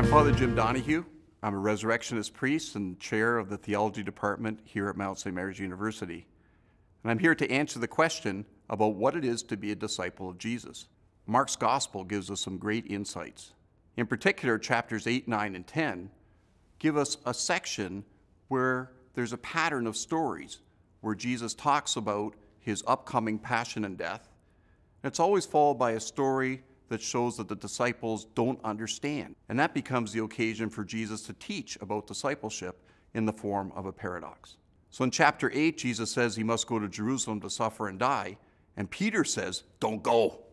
I'm Father Jim Donohue. I'm a Resurrectionist priest and chair of the Theology department here at Mount St. Mary's University. And I'm here to answer the question about what it is to be a disciple of Jesus. Mark's Gospel gives us some great insights. In particular, chapters 8, 9, and 10 give us a section where there's a pattern of stories where Jesus talks about his upcoming passion and death. And it's always followed by a story that shows that the disciples don't understand. And that becomes the occasion for Jesus to teach about discipleship in the form of a paradox. So in chapter 8, Jesus says he must go to Jerusalem to suffer and die, and Peter says, "Don't go."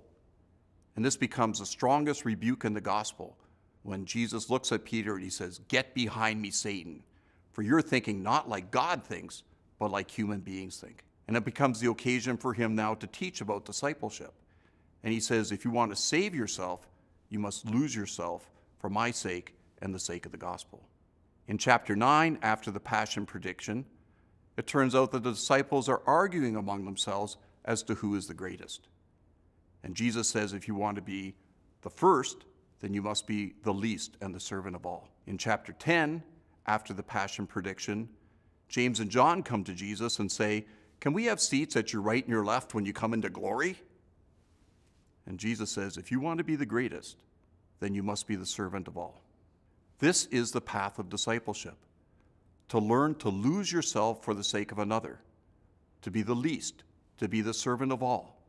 And this becomes the strongest rebuke in the gospel when Jesus looks at Peter and he says, "Get behind me, Satan, for you're thinking not like God thinks, but like human beings think." And it becomes the occasion for him now to teach about discipleship. And he says, if you want to save yourself, you must lose yourself for my sake and the sake of the gospel. In chapter 9, after the passion prediction, it turns out that the disciples are arguing among themselves as to who is the greatest. And Jesus says, if you want to be the first, then you must be the least and the servant of all. In chapter 10, after the passion prediction, James and John come to Jesus and say, "Can we have seats at your right and your left when you come into glory?" And Jesus says, if you want to be the greatest, then you must be the servant of all. This is the path of discipleship, to learn to lose yourself for the sake of another, to be the least, to be the servant of all.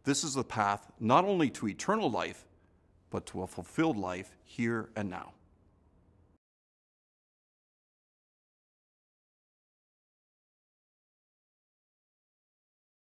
This is the path not only to eternal life, but to a fulfilled life here and now.